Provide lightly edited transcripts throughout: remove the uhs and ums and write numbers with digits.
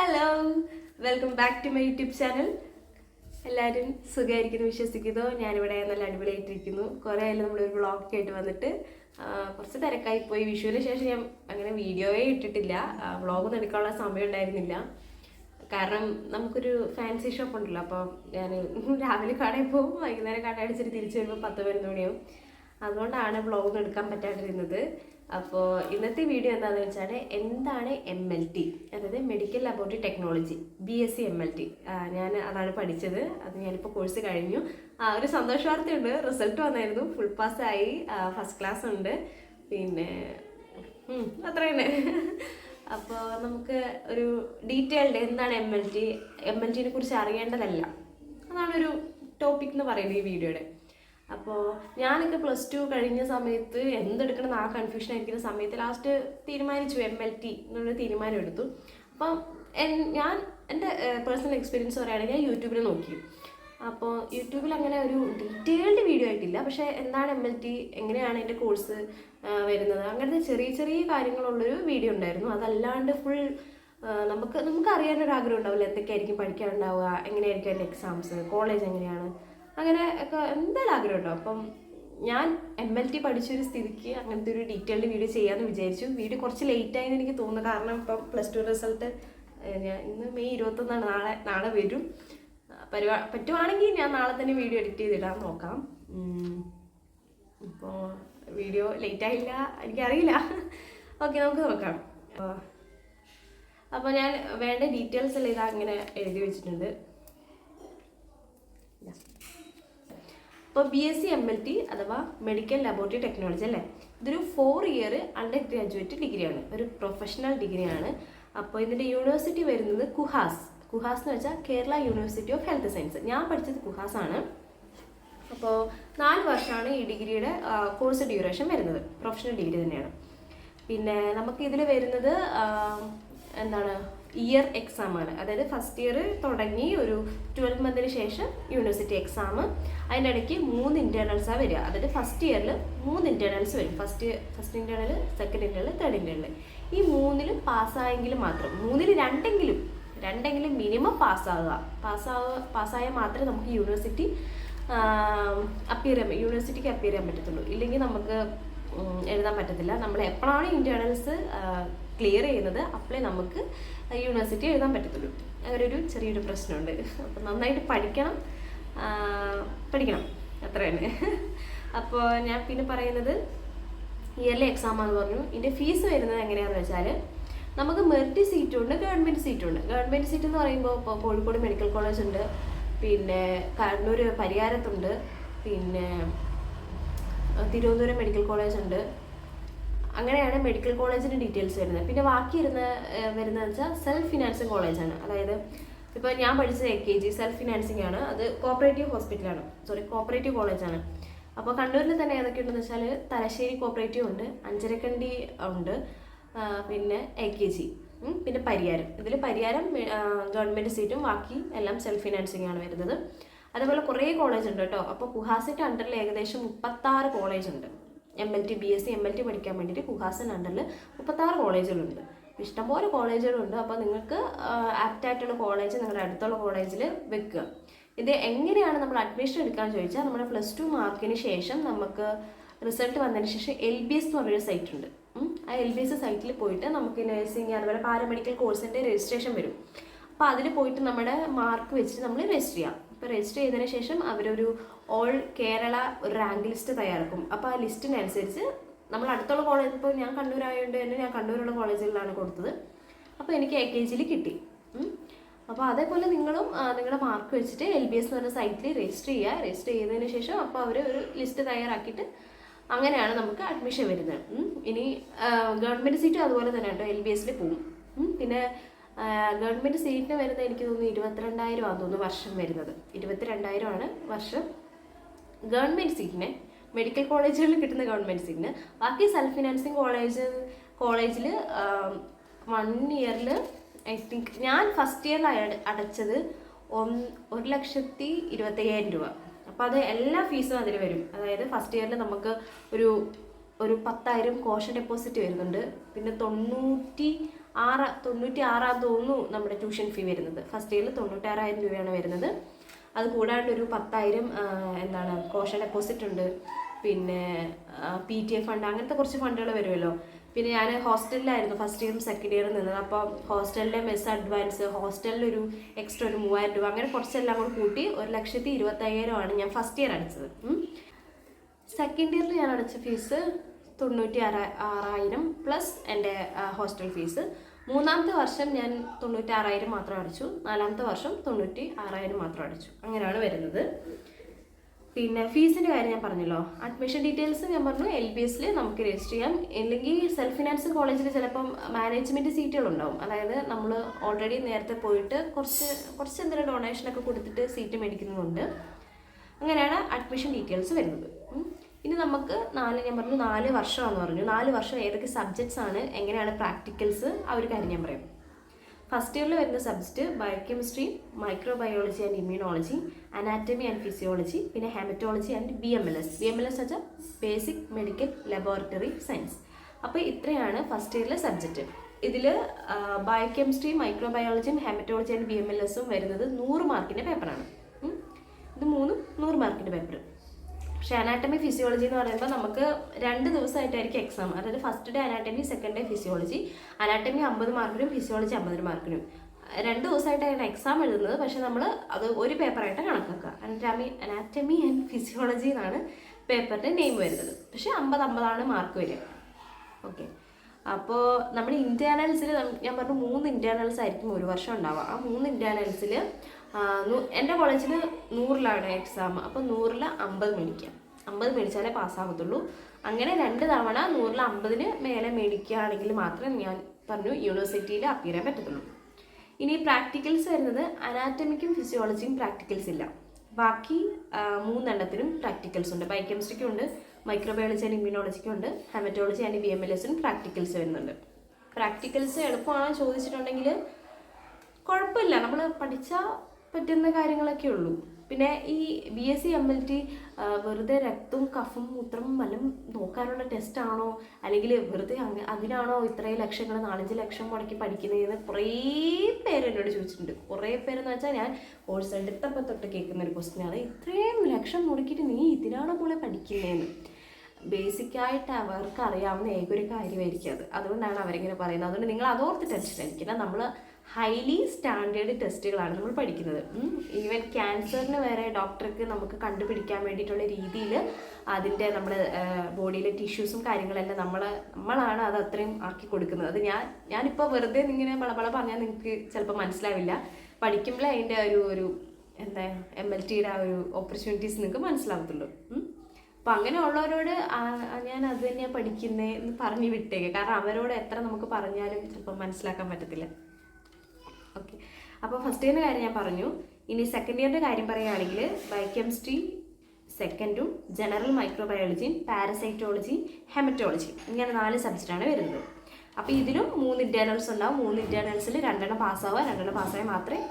Hello, welcome back to my YouTube channel. എല്ലാവരും സുഖമായിരിക്കുന്നു വിശ്വസിക്കുന്നു. ഞാനിവിടെ നല്ല അടിപൊളിയായിട്ടിരിക്കുന്നു. കുറേ ആയാലും നമ്മളൊരു വ്ളോഗൊക്കെ ആയിട്ട് വന്നിട്ട് കുറച്ച് തിരക്കായി പോയി. വിഷുവിന് ശേഷം ഞാൻ അങ്ങനെ വീഡിയോയെ ഇട്ടിട്ടില്ല, വ്ളോഗൊന്നും എടുക്കാനുള്ള സമയം ഉണ്ടായിരുന്നില്ല. കാരണം നമുക്കൊരു ഫാൻസി ഷോപ്പ് ഉണ്ടല്ലോ, അപ്പോൾ ഞാൻ രാവിലെ കടയിൽ പോകും, വൈകുന്നേരം കട അടിച്ചിട്ട് തിരിച്ചു വരുമ്പോൾ 10-11 മണിയാവും. അതുകൊണ്ടാണ് വ്ളോഗൊന്നും എടുക്കാൻ പറ്റാണ്ടിരുന്നത്. അപ്പോൾ ഇന്നത്തെ വീഡിയോ എന്താണെന്ന് വെച്ചാൽ, എന്താണ് MLT, അതായത് medical laboratory technology, BSc MLT. ഞാൻ അതാണ് പഠിച്ചത്. അത് ഞാനിപ്പോൾ കോഴ്സ് കഴിഞ്ഞു. ഒരു സന്തോഷ വാർത്തയുണ്ട്, റിസൾട്ട് വന്നായിരുന്നു, ഫുൾ പാസ്സായി, ഫസ്റ്റ് ക്ലാസ് ഉണ്ട്. പിന്നെ അത്ര തന്നെ. അപ്പോൾ നമുക്ക് ഒരു ഡീറ്റെയിൽഡ് എന്താണ് MLTനെ കുറിച്ച് അറിയേണ്ടതല്ല, അതാണൊരു ടോപ്പിക് എന്ന് പറയുന്നത് ഈ വീഡിയോയുടെ. അപ്പോൾ ഞാനൊക്കെ +2 കഴിഞ്ഞ സമയത്ത് എന്തെടുക്കണം എന്ന് കൺഫ്യൂഷൻ ആയിരിക്കുന്ന സമയത്ത് ലാസ്റ്റ് തീരുമാനിച്ചു MLT എന്നൊരു തീരുമാനം എടുത്തു. അപ്പം ഞാൻ എൻ്റെ പേഴ്സണൽ എക്സ്പീരിയൻസ് പറയുകയാണെങ്കിൽ ഞാൻ യൂട്യൂബിൽ നോക്കി. അപ്പോൾ യൂട്യൂബിൽ അങ്ങനെ ഒരു ഡീറ്റെയിൽഡ് വീഡിയോ ആയിട്ടില്ല, പക്ഷേ എന്താണ് MLT, എങ്ങനെയാണ് എൻ്റെ കോഴ്സ് വരുന്നത്, അങ്ങനത്തെ ചെറിയ ചെറിയ കാര്യങ്ങളുള്ളൊരു വീഡിയോ ഉണ്ടായിരുന്നു. അതല്ലാണ്ട് ഫുൾ നമുക്ക് അറിയാനൊരാഗ്രഹം ഉണ്ടാവില്ല, എന്തൊക്കെയായിരിക്കും പഠിക്കാനുണ്ടാവുക, എങ്ങനെയായിരിക്കും എൻ്റെ എക്സാംസ്, കോളേജ് എങ്ങനെയാണ്, അങ്ങനെ ഒക്കെ എന്തായാലും ആഗ്രഹം ഉണ്ടാവും. അപ്പം ഞാൻ MLT പഠിച്ചൊരു സ്ഥിതിക്ക് അങ്ങനത്തെ ഒരു ഡീറ്റെയിൽഡ് വീഡിയോ ചെയ്യാമെന്ന് വിചാരിച്ചു. വീഡിയോ കുറച്ച് ലേറ്റായെന്ന് എനിക്ക് തോന്നുന്നു, കാരണം ഇപ്പം +2 റിസൾട്ട് ഞാൻ ഇന്ന് May 21 നാളെ വരും. പറ്റുവാണെങ്കിൽ ഞാൻ നാളെ തന്നെ വീഡിയോ എഡിറ്റ് ചെയ്തിടാൻ നോക്കാം. ഇപ്പോൾ വീഡിയോ ലേറ്റായില്ല, എനിക്കറിയില്ല. ഓക്കെ, നമുക്ക് നോക്കാം. അപ്പോൾ ഞാൻ വേണ്ട ഡീറ്റെയിൽസ് എല്ലാം ഇതാ ഇങ്ങനെ എഴുതി വെച്ചിട്ടുണ്ട്. ഇപ്പോൾ BSc MLT അഥവാ മെഡിക്കൽ ലബോറട്ടറി ടെക്നോളജി അല്ലേ, ഇതൊരു 4 ഇയർ അണ്ടർ ഗ്രാജുവേറ്റ് ഡിഗ്രിയാണ്, ഒരു പ്രൊഫഷണൽ ഡിഗ്രിയാണ്. അപ്പോൾ ഇതിൻ്റെ യൂണിവേഴ്സിറ്റി വരുന്നത് കുഹാസ് എന്ന് വെച്ചാൽ Kerala university of health science. ഞാൻ പഠിച്ചത് കുഹാസ് ആണ്. അപ്പോൾ 4 വർഷമാണ് ഈ ഡിഗ്രിയുടെ കോഴ്സ് ഡ്യൂറേഷൻ വരുന്നത്, പ്രൊഫഷണൽ ഡിഗ്രി തന്നെയാണ്. പിന്നെ നമുക്ക് ഇതിൽ വരുന്നത് എന്താണ്, ഇയർ എക്സാം ആണ്. അതായത് ഫസ്റ്റ് ഇയർ തുടങ്ങി ഒരു 12 മന്തിന് ശേഷം യൂണിവേഴ്സിറ്റി എക്സാം, അതിൻ്റെ ഇടയ്ക്ക് 3 ഇൻറ്റേർണൽസാണ് വരിക. അതായത് ഫസ്റ്റ് ഇയറിൽ 3 ഇൻറ്റേർണൽസ് വരും. First internal, second internal, third internal. ഈ 3ലും പാസ്സായെങ്കിൽ മാത്രം, 3ൽ 2എങ്കിലും മിനിമം പാസ്സായാൽ മാത്രമേ നമുക്ക് യൂണിവേഴ്സിറ്റിക്ക് അപ്പിയർ ചെയ്യാൻ പറ്റത്തുള്ളൂ. ഇല്ലെങ്കിൽ നമുക്ക് എഴുതാൻ പറ്റത്തില്ല. നമ്മൾ എപ്പോഴാണ് ഇൻറ്റേർണൽസ് ക്ലിയർ ചെയ്യുന്നത് അപ്പോഴേ നമുക്ക് യൂണിവേഴ്സിറ്റി എഴുതാൻ പറ്റത്തുള്ളൂ. അങ്ങനെ ഒരു ചെറിയൊരു പ്രശ്നമുണ്ട്. അപ്പം നന്നായിട്ട് പഠിക്കണം, അത്ര തന്നെ. അപ്പോൾ ഞാൻ പിന്നെ പറയുന്നത് ഇയർലി എക്സാമാണെന്ന് പറഞ്ഞു. ഇതിൻ്റെ ഫീസ് വരുന്നത് എങ്ങനെയാണെന്ന് വെച്ചാൽ, നമുക്ക് മെറിറ്റ് സീറ്റുണ്ട്, ഗവൺമെൻറ് സീറ്റുണ്ട്. ഗവൺമെൻറ് സീറ്റ് എന്ന് പറയുമ്പോൾ ഇപ്പോൾ കോഴിക്കോട് മെഡിക്കൽ കോളേജ് ഉണ്ട്, പിന്നെ കണ്ണൂർ പരിയാരത്തുണ്ട്, പിന്നെ തിരുവനന്തപുരം മെഡിക്കൽ കോളേജ് ഉണ്ട്. അങ്ങനെയാണ് മെഡിക്കൽ കോളേജിൻ്റെ ഡീറ്റെയിൽസ് വരുന്നത്. പിന്നെ ബാക്കി വരുന്നത് വെച്ചാൽ സെൽഫ് ഫിനാൻസിങ് കോളേജാണ്. അതായത് ഇപ്പോൾ ഞാൻ പഠിച്ചത് AKG സെൽഫ് ഫിനാൻസിങ് ആണ്, അത് കോപ്പറേറ്റീവ് കോളേജാണ്. അപ്പോൾ കണ്ണൂരിൽ തന്നെ ഏതൊക്കെയുണ്ടെന്ന് വെച്ചാൽ, തലശ്ശേരി കോപ്പറേറ്റീവ് ഉണ്ട്, അഞ്ചരക്കണ്ടി ഉണ്ട്, പിന്നെ AKG, പിന്നെ പരിയാരം. ഇതിൽ പരിയാരം ഗവൺമെൻറ് സീറ്റും ബാക്കി എല്ലാം സെൽഫ് ഫിനാൻസിങ് ആണ് വരുന്നത്. അതുപോലെ കുറേ കോളേജ് ഉണ്ട് കേട്ടോ. അപ്പോൾ കുഹാസിൻ്റെ അണ്ടറിൽ ഏകദേശം 36 കോളേജ് ഉണ്ട്. BSc MLT പഠിക്കാൻ വേണ്ടിയിട്ട് കുഹാസിൻ്റെ അണ്ടറിൽ 36 കോളേജുകളുണ്ട്. ഇഷ്ടംപോലെ കോളേജുകളുണ്ട്. അപ്പോൾ നിങ്ങൾക്ക് ആപ്റ്റായിട്ടുള്ള കോളേജ് നിങ്ങളുടെ അടുത്തുള്ള കോളേജിൽ വെക്കുക. ഇത് എങ്ങനെയാണ് നമ്മൾ അഡ്മിഷൻ എടുക്കാമെന്ന് ചോദിച്ചാൽ, നമ്മുടെ +2 മാർക്കിന് ശേഷം നമുക്ക് റിസൾട്ട് വന്നതിന് ശേഷം LBS എന്ന് പറഞ്ഞൊരു സൈറ്റ് ഉണ്ട്. ആ LBS സൈറ്റിൽ പോയിട്ട് നമുക്ക് നഴ്സിംഗ് അതുപോലെ പാരാമെഡിക്കൽ കോഴ്സിൻ്റെ രജിസ്ട്രേഷൻ വരും. അപ്പോൾ അതിൽ പോയിട്ട് നമ്മുടെ മാർക്ക് വെച്ച് നമ്മൾ രജിസ്റ്റർ ചെയ്യാം. അപ്പോൾ രജിസ്റ്റർ ചെയ്തതിന് ശേഷം അവരൊരു ഓൾ കേരള ഒരു റാങ്ക് ലിസ്റ്റ് തയ്യാറാക്കും. അപ്പോൾ ആ ലിസ്റ്റിനനുസരിച്ച് നമ്മൾ അടുത്തുള്ള കോളേജ്, ഇപ്പോൾ ഞാൻ കണ്ണൂരായതുകൊണ്ട് തന്നെ ഞാൻ കണ്ണൂരുള്ള കോളേജുകളിലാണ് കൊടുത്തത്. അപ്പോൾ എനിക്ക് AKGയിൽ കിട്ടി. അപ്പോൾ അതേപോലെ നിങ്ങളും നിങ്ങളുടെ മാർക്ക് വെച്ചിട്ട് LBS എന്ന് പറഞ്ഞ സൈറ്റിൽ രജിസ്റ്റർ ചെയ്തതിന് ശേഷം അപ്പോൾ അവർ ഒരു ലിസ്റ്റ് തയ്യാറാക്കിയിട്ട് അങ്ങനെയാണ് നമുക്ക് അഡ്മിഷൻ വരുന്നത്. ഇനി ഗവൺമെൻറ് സീറ്റും അതുപോലെ തന്നെ കേട്ടോ, LBSൽ പോകും. പിന്നെ ഗവൺമെൻറ് സീറ്റിന് വരുന്നത് എനിക്ക് തോന്നുന്നു 22,000 ആണെന്ന് തോന്നുന്നു വർഷം വരുന്നത്. 22,000 ആണ് വർഷം ഗവൺമെൻറ് സീറ്റിന്, മെഡിക്കൽ കോളേജുകളിൽ കിട്ടുന്ന ഗവൺമെൻറ് സീറ്റിന്. ബാക്കി സെൽഫ് ഫിനാൻസിങ് കോളേജിൽ 1 ഇയറിൽ ഐ തിങ്ക് ഞാൻ ഫസ്റ്റ് ഇയറിൽ അടച്ചത് 1,25,000 രൂപ. അപ്പോൾ അത് എല്ലാ ഫീസും അതിൽ വരും. അതായത് ഫസ്റ്റ് ഇയറിൽ നമുക്ക് ഒരു 10,000 കോഷൻ ഡെപ്പോസിറ്റ് വരുന്നുണ്ട്. പിന്നെ 96 തോന്നുന്നു നമ്മുടെ ട്യൂഷൻ ഫീ വരുന്നത്. ഫസ്റ്റ് ഇയറിൽ 96,000 രൂപയാണ് വരുന്നത്. അത് കൂടാണ്ട് ഒരു 10,000 എന്താണ് കോഷൻ ഡെപ്പോസിറ്റ് ഉണ്ട്, പിന്നെ PTA ഫണ്ട്, അങ്ങനത്തെ കുറച്ച് ഫണ്ടുകൾ വരുമല്ലോ. പിന്നെ ഞാൻ ഹോസ്റ്റലിലായിരുന്നു ഫസ്റ്റ് ഇയറും സെക്കൻഡ് ഇയറും നിന്നത്. അപ്പോൾ ഹോസ്റ്റലിലെ മെസ് അഡ്വാൻസ്, ഹോസ്റ്റലിലൊരു എക്സ്ട്രാ ഒരു 3,000 രൂപ, അങ്ങനെ കുറച്ചെല്ലാം കൂടി കൂട്ടി 1,25,000 ഞാൻ ഫസ്റ്റ് ഇയർ അടച്ചത്. സെക്കൻഡ് ഇയറിൽ ഞാൻ അടച്ച ഫീസ് 96,000 പ്ലസ് എൻ്റെ ഹോസ്റ്റൽ ഫീസ്. മൂന്നാമത്തെ വർഷം ഞാൻ 96,000 മാത്രം അടച്ചു, നാലാമത്തെ വർഷം 96,000 മാത്രം അടച്ചു. അങ്ങനെയാണ് വരുന്നത്. പിന്നെ ഫീസിൻ്റെ കാര്യം ഞാൻ പറഞ്ഞല്ലോ. അഡ്മിഷൻ ഡീറ്റെയിൽസ് ഞാൻ പറഞ്ഞു, LBSൽ നമുക്ക് രജിസ്റ്റർ ചെയ്യാം. അല്ലെങ്കിൽ സെൽഫ് ഫിനാൻസ് കോളേജിൽ ചിലപ്പം മാനേജ്മെൻറ്റ് സീറ്റുകളുണ്ടാവും. അതായത് നമ്മൾ ഓൾറെഡി നേരത്തെ പോയിട്ട് കുറച്ച് എന്തെങ്കിലും ഡൊണേഷനൊക്കെ കൊടുത്തിട്ട് സീറ്റ് മേടിക്കുന്നുണ്ട്. അങ്ങനെയാണ് അഡ്മിഷൻ ഡീറ്റെയിൽസ് വരുന്നത്. ഇനി നമുക്ക് ഞാൻ പറഞ്ഞു 4 വർഷമാണെന്ന് പറഞ്ഞു. 4 വർഷം ഏതൊക്കെ സബ്ജക്ട്സ് ആണ്, എങ്ങനെയാണ് പ്രാക്ടിക്കൽസ്, ആ ഒരു കാര്യം ഞാൻ പറയാം. ഫസ്റ്റ് ഇയറിൽ വരുന്ന subject biochemistry, microbiology and immunology, anatomy and physiology, പിന്നെ ഹെമറ്റോളജി ആൻഡ് BMLS വെച്ചാൽ ബേസിക് മെഡിക്കൽ ലബോറട്ടറി സയൻസ്. അപ്പോൾ ഇത്രയാണ് ഫസ്റ്റ് ഇയറിലെ സബ്ജക്റ്റ്. ഇതിൽ ബയോകെമിസ്ട്രി, മൈക്രോബയോളജിയും ഹെമറ്റോളജി ആൻഡ് BMLSും വരുന്നത് 100 മാർക്കിൻ്റെ പേപ്പറാണ്. ഇത് 3 100 മാർക്കിൻ്റെ പേപ്പർ. പക്ഷേ അനാറ്റമി ഫിസിയോളജി എന്ന് പറയുമ്പോൾ നമുക്ക് 2 ദിവസമായിട്ടായിരിക്കും എക്സാം. അതായത് first day anatomy, second day physiology. Anatomy 50 മാർക്കിനും ഫിസിയോളജി 50 മാർക്കിനും 2 ദിവസമായിട്ടാണ് എക്സാം എഴുതുന്നത്. പക്ഷെ നമ്മൾ അത് ഒരു പേപ്പറായിട്ട് കണക്കാക്കുക. അനാറ്റമി ആൻഡ് ഫിസിയോളജി എന്നാണ് പേപ്പറിൻ്റെ നെയിം വരുന്നത്. പക്ഷേ 50 മാർക്ക് വരിക. ഓക്കെ. അപ്പോൾ നമ്മുടെ ഇൻറ്റേർണൽസിൽ ഞാൻ പറഞ്ഞു 3 ഇൻറ്റേർണൽസ് ആയിരിക്കും ഒരു വർഷം ഉണ്ടാവുക. ആ 3 ഇൻറ്റേർണൽസിൽ എൻ്റെ കോളേജിൽ 100ലാണ് എക്സാം. അപ്പോൾ 100ൽ 50 മേടിക്കാം. 50 മേടിച്ചാലേ പാസ്സാകത്തുള്ളൂ. അങ്ങനെ 2 തവണ 100ൽ 50 മേലെ മേടിക്കുകയാണെങ്കിൽ മാത്രമേ ഞാൻ പറഞ്ഞു യൂണിവേഴ്സിറ്റിയിൽ അപ്പിയർ ചെയ്യാൻ പറ്റത്തുള്ളൂ. ഇനി പ്രാക്ടിക്കൽസ് വരുന്നത് അനാറ്റമിക്കും ഫിസിയോളജിയും പ്രാക്ടിക്കൽസ് ഇല്ല. ബാക്കി 3 എണ്ണത്തിനും പ്രാക്ടിക്കൽസ് ഉണ്ട്. ബയോകെമിസ്ട്രിക്കും ഉണ്ട്, മൈക്രോബയോളജി ആൻഡ് ഇമ്മ്യൂണോളജിക്കും ഉണ്ട്, ഹെമറ്റോളജി ആൻഡ് BMLSനും പ്രാക്ടിക്കൽസ് വരുന്നുണ്ട്. പ്രാക്ടിക്കൽസ് എളുപ്പമാണോ ചോദിച്ചിട്ടുണ്ടെങ്കിൽ കുഴപ്പമില്ല, നമ്മൾ പഠിച്ചാൽ പറ്റുന്ന കാര്യങ്ങളൊക്കെ ഉള്ളൂ. പിന്നെ ഈ BSc MLT വെറുതെ രക്തവും കഫും മൂത്രവും വല്ലതും നോക്കാനുള്ള ടെസ്റ്റാണോ, അല്ലെങ്കിൽ വെറുതെ അതിനാണോ ഇത്രയും ലക്ഷങ്ങൾ 4-5 ലക്ഷം മുടക്കി പഠിക്കുന്നതെന്ന് കുറേ പേര് എന്നോട് ചോദിച്ചിട്ടുണ്ട്. കുറേ പേരെന്ന് വെച്ചാൽ ഞാൻ കോഴ്സ് എടുത്തപ്പോൾ തൊട്ട് കേൾക്കുന്ന ഒരു ക്വസ്റ്റ്യനാണ്, ഇത്രയും ലക്ഷം മുടക്കിയിട്ട് നീ ഇതിനാണോ പോലെ പഠിക്കുന്നതെന്ന്. ബേസിക്കായിട്ട് അവർക്ക് അറിയാവുന്ന ഏതൊരു കാര്യമായിരിക്കും അത്. അതുകൊണ്ടാണ് അവരിങ്ങനെ പറയുന്നത്. അതുകൊണ്ട് നിങ്ങൾ അതോർത്ത് ടെൻഷൻ അടിക്കില്ല. നമ്മൾ ഹൈലി സ്റ്റാൻഡേർഡ് ടെസ്റ്റുകളാണ് നമ്മൾ പഠിക്കുന്നത്. ഈവൻ ക്യാൻസറിന് വരെ ഡോക്ടർക്ക് നമുക്ക് കണ്ടുപിടിക്കാൻ വേണ്ടിയിട്ടുള്ള രീതിയിൽ അതിൻ്റെ നമ്മുടെ ബോഡിയിലെ ടിഷ്യൂസും കാര്യങ്ങളെല്ലാം നമ്മളാണ് അത് അത്രയും ആക്കി കൊടുക്കുന്നത്. അത് ഞാനിപ്പോൾ വെറുതെ ഇങ്ങനെ പളപള പറഞ്ഞാൽ നിങ്ങൾക്ക് ചിലപ്പോൾ മനസ്സിലാവില്ല. പഠിക്കുമ്പോഴേ അതിൻ്റെ ഒരു എന്താ MLTയുടെ ആ ഒരു ഓപ്പർച്യൂണിറ്റീസ് നിങ്ങൾക്ക് മനസ്സിലാവത്തുള്ളൂ. അപ്പോൾ അങ്ങനെയുള്ളവരോട് ഞാൻ അത് തന്നെയാണ് പഠിക്കുന്നത് എന്ന് പറഞ്ഞ് വിട്ടേക്ക്. കാരണം അവരോട് എത്ര നമുക്ക് പറഞ്ഞാലും ചിലപ്പോൾ മനസ്സിലാക്കാൻ പറ്റത്തില്ല. ഓക്കെ. അപ്പോൾ ഫസ്റ്റ് ഇയറിൻ്റെ കാര്യം ഞാൻ പറഞ്ഞു. ഇനി സെക്കൻഡ് ഇയറിൻ്റെ കാര്യം പറയുകയാണെങ്കിൽ ബയോകെമിസ്ട്രി സെക്കൻഡും, ജനറൽ മൈക്രോബയോളജിയും, പാരസൈറ്റോളജി, ഹെമറ്റോളജി, ഇങ്ങനെ 4 സബ്ജക്റ്റാണ് വരുന്നത്. അപ്പോൾ ഇതിലും 3 ഇൻറ്റേർണൽസ് ഉണ്ടാവും. 3 ഇൻറ്റേർണൽസിൽ 2 പാസ്സാവുക. 2 പാസ്സായാൽ മാത്രമേ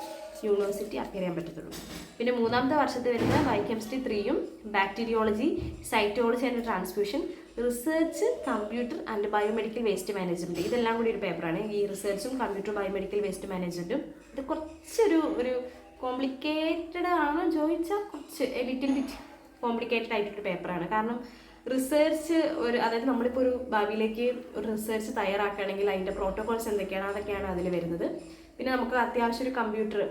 യൂണിവേഴ്സിറ്റി അപ്പിയർ ചെയ്യാൻ പറ്റത്തുള്ളൂ. പിന്നെ 3ാമത്തെ വർഷത്തിൽ വരുന്ന ബയോകെമിസ്ട്രി 3യും, bacteriology, cytology and transfusion, research, computer and biomedical waste management, ഇതെല്ലാം കൂടി ഒരു പേപ്പറാണ്. ഈ റിസർച്ചും കമ്പ്യൂട്ടർ ബയോമെഡിക്കൽ വേസ്റ്റ് മാനേജ്മെൻറ്റും ഇത് കുറച്ചൊരു കോംപ്ലിക്കേറ്റഡ് ആണോ ചോദിച്ചാൽ കുറച്ച് ലിറ്റിൽ ബിറ്റ് കോംപ്ലിക്കേറ്റഡ് ആയിട്ടൊരു പേപ്പറാണ്. കാരണം റിസർച്ച് അതായത് നമ്മളിപ്പോൾ ഒരു ഭാവിയിലേക്ക് ഒരു റിസർച്ച് തയ്യാറാക്കുകയാണെങ്കിൽ അതിൻ്റെ പ്രോട്ടോകോൾസ് എന്തൊക്കെയാണ് അതൊക്കെയാണ് അതിൽ വരുന്നത്. പിന്നെ നമുക്ക് അത്യാവശ്യം ഒരു കമ്പ്യൂട്ടർ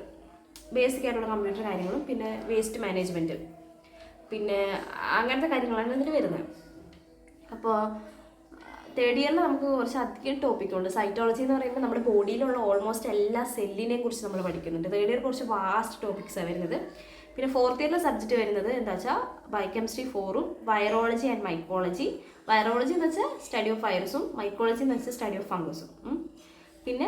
ബേസിക് ആയിട്ടുള്ള കമ്പ്യൂട്ടർ കാര്യങ്ങളും, പിന്നെ വേസ്റ്റ് മാനേജ്മെൻറ്റ്, പിന്നെ അങ്ങനത്തെ കാര്യങ്ങളാണ് ഇതിൽ വരുന്നത്. അപ്പോൾ തേർഡ് ഇയറിൽ നമുക്ക് കുറച്ച് അധികം ടോപ്പിക്കുണ്ട്. സൈറ്റോളജി എന്ന് പറയുമ്പോൾ നമ്മുടെ ബോഡിയിലുള്ള ഓൾമോസ്റ്റ് എല്ലാ സെല്ലിനെയും കുറിച്ച് നമ്മൾ പഠിക്കുന്നുണ്ട്. തേർഡ് ഇയർ കുറച്ച് വാസ്റ്റ് ടോപ്പിക്സാണ് വരുന്നത്. പിന്നെ ഫോർത്ത് ഇയറിലെ സബ്ജക്റ്റ് വരുന്നത് എന്താ വെച്ചാൽ ബയോകെമിസ്ട്രി 4ഉം, വൈറോളജി ആൻഡ് മൈക്കോളജി. വൈറോളജി എന്ന് വെച്ചാൽ സ്റ്റഡി ഓഫ് വൈറസും, മൈക്കോളജി എന്ന് വെച്ചാൽ സ്റ്റഡി ഓഫ് ഫംഗസും. പിന്നെ